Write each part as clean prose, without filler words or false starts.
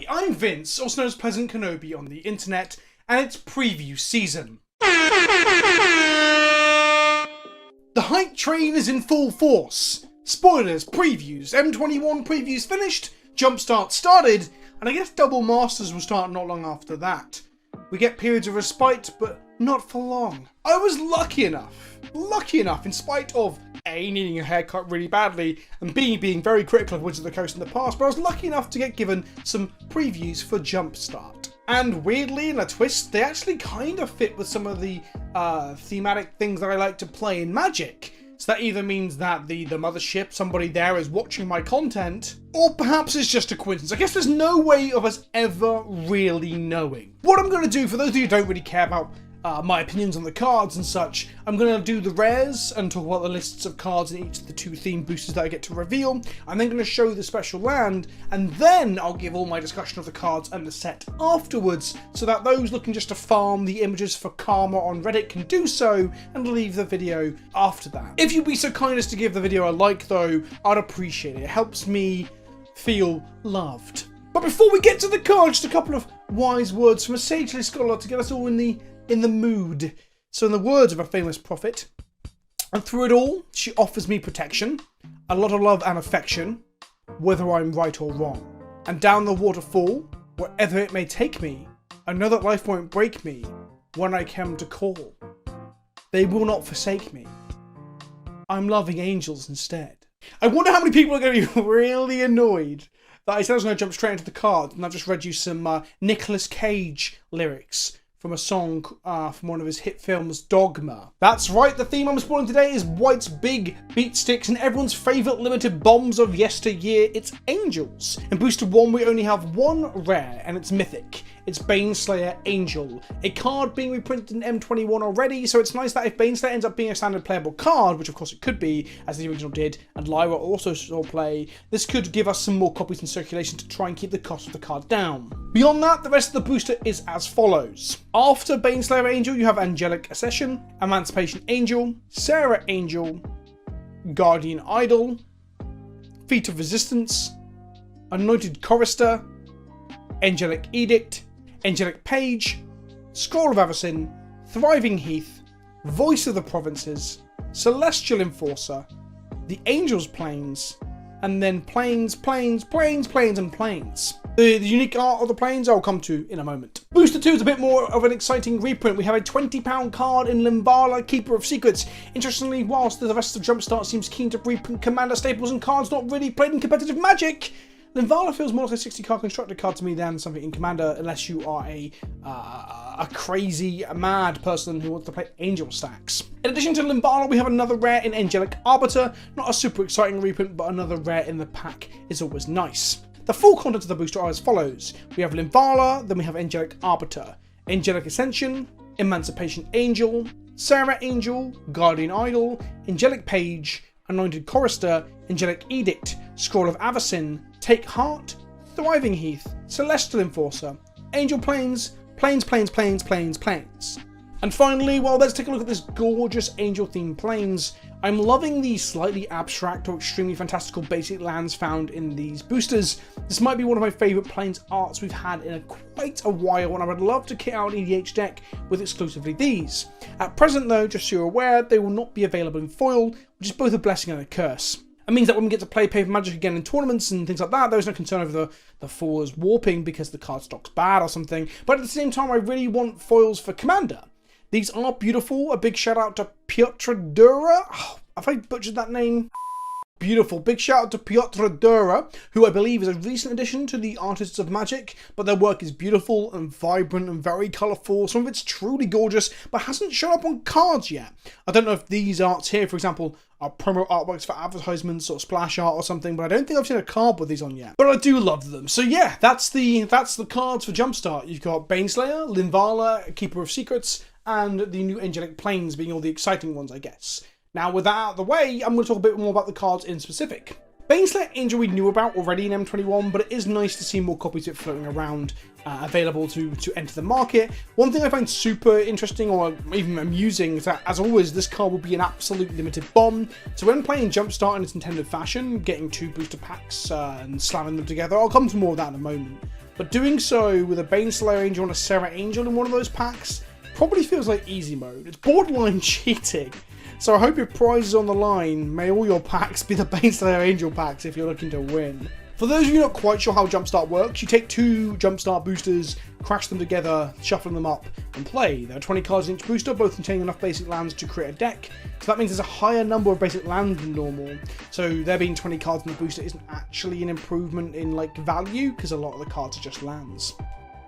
Hi, I'm Vince, also known as PleasantKenobi on the internet, and it's preview season. The hype train is in full force. Spoilers, previews, M21 previews finished, Jumpstart started, and I guess Double Masters will start not long after that. We get periods of respite, but not for long. I was lucky enough, in spite of A, needing a haircut really badly, and B, being very critical of Wizards of the Coast in the past, but I was lucky enough to get given some previews for Jumpstart. And weirdly, in a twist, they actually kind of fit with some of the thematic things that I like to play in Magic. So that either means that the mothership, somebody there is watching my content, or perhaps it's just a coincidence. I guess there's no way of us ever really knowing. What I'm going to do, for those of you who don't really care about my opinions on the cards and such, I'm going to do the rares and talk about the lists of cards in each of the 2 theme boosters that I get to reveal. I'm then going to show the special land, and then I'll give all my discussion of the cards and the set afterwards, so that those looking just to farm the images for karma on Reddit can do so and leave the video after that. If you'd be so kind as to give the video a like though, I'd appreciate it. It helps me feel loved. But before we get to the cards, just a couple of wise words from a sagely scholar to get us all in the mood. So in the words of a famous prophet, and through it all, she offers me protection, a lot of love and affection, whether I'm right or wrong. And down the waterfall, wherever it may take me, I know that life won't break me when I come to call. They will not forsake me. I'm loving angels instead. I wonder how many people are going to be really annoyed that I said I was going to jump straight into the cards, and I've just read you some Nicolas Cage lyrics from a song from one of his hit films, Dogma. That's right, the theme I'm spoiling today is White's big beat sticks and everyone's favourite limited bombs of yesteryear, it's Angels. In Booster 1 we only have one rare, and it's mythic. It's Baneslayer Angel, a card being reprinted in M21 already, so it's nice that if Baneslayer ends up being a standard playable card, which of course it could be, as the original did, and Lyra also saw play, this could give us some more copies in circulation to try and keep the cost of the card down. Beyond that, the rest of the booster is as follows. After Baneslayer Angel, you have Angelic Accession, Emancipation Angel, Sarah Angel, Guardian Idol, Feat of Resistance, Anointed Chorister, Angelic Edict, Angelic Page, Scroll of Avacyn, Thriving Heath, Voice of the Provinces, Celestial Enforcer, the Angels Plains, and then Plains, and Plains. The unique art of the Plains I'll come to in a moment. Booster 2 is a bit more of an exciting reprint. We have a £20 card in Linvala, Keeper of Secrets. Interestingly, whilst the rest of Jumpstart seems keen to reprint Commander staples and cards not really played in competitive Magic, Linvala feels more like a 60 card constructed card to me than something in Commander, unless you are a crazy, mad person who wants to play Angel stacks. In addition to Linvala, we have another rare in Angelic Arbiter. Not a super exciting reprint, but another rare in the pack is always nice. The full content of the booster are as follows. We have Linvala, then we have Angelic Arbiter, Angelic Ascension, Emancipation Angel, Sarah Angel, Guardian Idol, Angelic Page, Anointed Chorister, Angelic Edict, Scroll of Avacyn, Take Heart, Thriving Heath, Celestial Enforcer, Angel Plains, Plains. And finally, well, let's take a look at this gorgeous angel-themed Plains. I'm loving the slightly abstract or extremely fantastical basic lands found in these boosters. This might be one of my favourite Plains arts we've had in quite a while, and I would love to kit out an EDH deck with exclusively these. At present though, just so you're aware, they will not be available in foil, which is both a blessing and a curse. It means that when we get to play Paper Magic again in tournaments and things like that, there's no concern over the foils warping because the card stock's bad or something, but at the same time I really want foils for Commander. These are beautiful. A big shout out to Piotr Dura. Oh, have I butchered that name? Beautiful. Big shout out to Piotr Dura, who I believe is a recent addition to the Artists of Magic, but their work is beautiful and vibrant and very colourful. Some of it's truly gorgeous, but hasn't shown up on cards yet. I don't know if these arts here, for example, are promo artworks for advertisements or splash art or something, but I don't think I've seen a card with these on yet. But I do love them. So yeah, that's the cards for Jumpstart. You've got Baneslayer, Linvala, Keeper of Secrets, and the new Angelic Plains being all the exciting ones, I guess. Now, with that out of the way, I'm going to talk a bit more about the cards in specific. Baneslayer Angel we knew about already in M21, but it is nice to see more copies of it floating around, available to enter the market. One thing I find super interesting, or even amusing, is that, as always, this card will be an absolute limited bomb. So when playing Jumpstart in its intended fashion, getting 2 booster packs and slamming them together, I'll come to more of that in a moment. but doing so with a Baneslayer Angel and a Serra Angel in one of those packs probably feels like easy mode. It's borderline cheating. So I hope your prize is on the line. May all your packs be the Baneslayer Angel packs if you're looking to win. For those of you not quite sure how Jumpstart works, you take 2 Jumpstart boosters, crash them together, shuffle them up, and play. There are 20 cards in each booster, both containing enough basic lands to create a deck. So that means there's a higher number of basic lands than normal. So there being 20 cards in the booster isn't actually an improvement in like value, because a lot of the cards are just lands.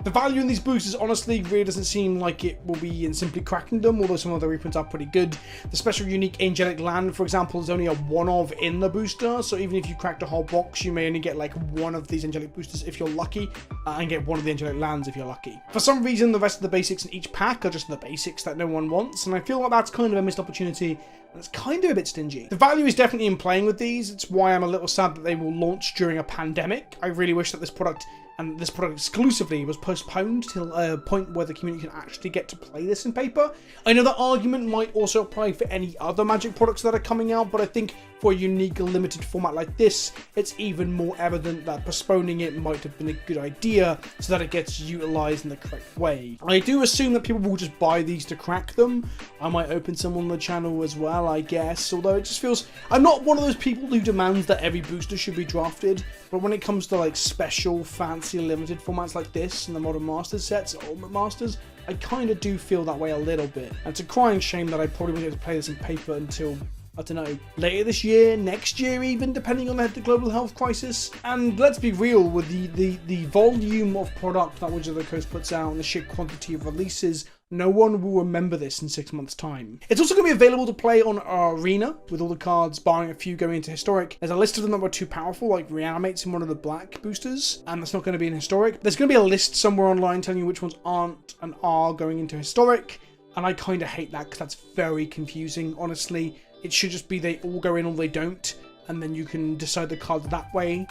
The value in these boosters honestly really doesn't seem like it will be in simply cracking them, although some of the reprints are pretty good. The special unique angelic land, for example, is only a one of in the booster, so even if you cracked a whole box, you may only get like one of these angelic boosters if you're lucky, and get one of the angelic lands if you're lucky. For some reason, the rest of the basics in each pack are just the basics that no one wants, and I feel like that's kind of a missed opportunity, and it's kind of a bit stingy. The value is definitely in playing with these. It's why I'm a little sad that they will launch during a pandemic. I really wish that this product exclusively was postponed till a point where the community can actually get to play this in paper. I know that argument might also apply for any other Magic products that are coming out, but I think for a unique limited format like this, it's even more evident that postponing it might have been a good idea so that it gets utilized in the correct way. I do assume that people will just buy these to crack them. I might open some on the channel as well, I guess, although it just feels... I'm not one of those people who demands that every booster should be drafted, but when it comes to like special, fancy, limited formats like this and the Modern Masters sets, Ultimate Masters, I kind of do feel that way a little bit. And it's a crying shame that I probably won't get to play this in paper until, I don't know, later this year, next year even, depending on the global health crisis. And let's be real, with the volume of product that Wizards of the Coast puts out and the sheer quantity of releases, no one will remember this in 6 months' time. It's also going to be available to play on Arena, with all the cards, barring a few going into Historic. There's a list of them that were too powerful, like Reanimates in one of the black boosters, and that's not going to be in Historic. There's going to be a list somewhere online telling you which ones aren't and are going into Historic, and I kind of hate that because that's very confusing, honestly. It should just be they all go in or they don't, and then you can decide the cards that way.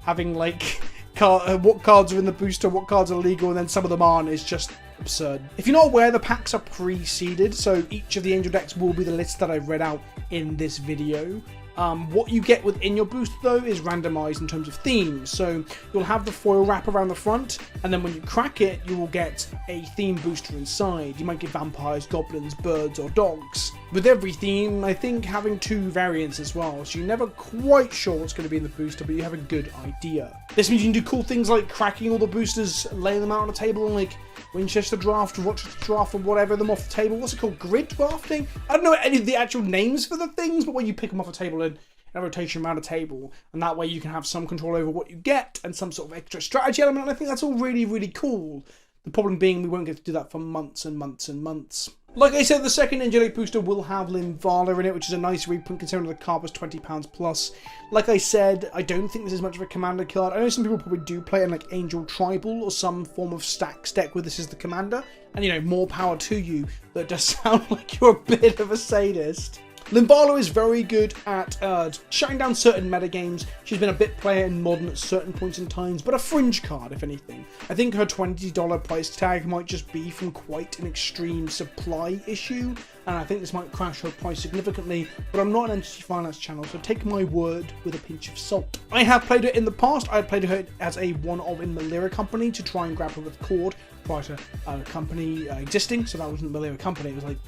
Having like what cards are in the booster, what cards are legal, and then some of them aren't is just absurd. If you're not aware, the packs are pre-seeded, so each of the angel decks will be the list that I've read out in this video. What you get within your booster though is randomized in terms of themes, so you'll have the foil wrap around the front, and then when you crack it you will get a theme booster inside. You might get vampires, goblins, birds or dogs. With every theme, I think having 2 variants as well, so you're never quite sure what's going to be in the booster, but you have a good idea. This means you can do cool things like cracking all the boosters, laying them out on a table, and like Winchester draft, Rochester draft, or whatever, them off the table. What's it called? Grid drafting? I don't know any of the actual names for the things, but when you pick them off a table in a rotation around a table, and that way you can have some control over what you get and some sort of extra strategy element, and I think that's all really, really cool. The problem being we won't get to do that for months and months and months. Like I said, the second Angelic booster will have Linvala in it, which is a nice reprint considering the card was £20 plus. Like I said, I don't think this is much of a commander card. I know some people probably do play in like Angel Tribal or some form of stacks deck where this is the commander, and you know, more power to you. That does sound like you're a bit of a sadist. Linvala is very good at shutting down certain metagames. She's been a bit player in Modern at certain points in times, but a fringe card, if anything. I think her $20 price tag might just be from quite an extreme supply issue, and I think this might crash her price significantly, but I'm not an entity finance channel, so take my word with a pinch of salt. I have played her in the past. I played her as a one-of in Malira Company to try and grab her with Cord prior to company existing, so that wasn't Malira Company, it was like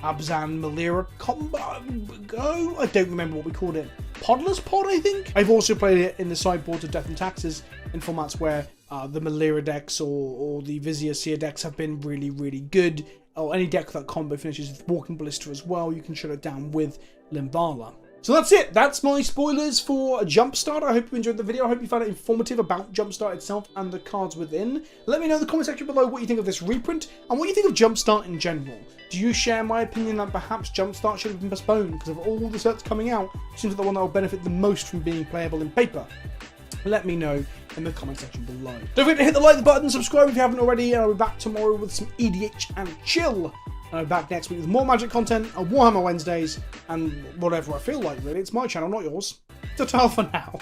Abzan Malira combo go? I don't remember what we called it. Podless Pod, I think? I've also played it in the sideboards of Death and Taxes in formats where the Malira decks or the Vizier Seer decks have been really, really good. Or any deck that combo finishes with Walking Ballista as well, you can shut it down with Linvala. So that's it. That's my spoilers for Jumpstart. I hope you enjoyed the video. I hope you found it informative about Jumpstart itself and the cards within. Let me know in the comment section below what you think of this reprint and what you think of Jumpstart in general. Do you share my opinion that perhaps Jumpstart should have been postponed because of all the sets coming out? It seems like the one that will benefit the most from being playable in paper. Let me know in the comment section below. Don't forget to hit the like button, subscribe if you haven't already, and I'll be back tomorrow with some EDH and chill. And I'll be back next week with more Magic content and Warhammer Wednesdays and whatever I feel like, really. It's my channel, not yours. Ta-ta for now.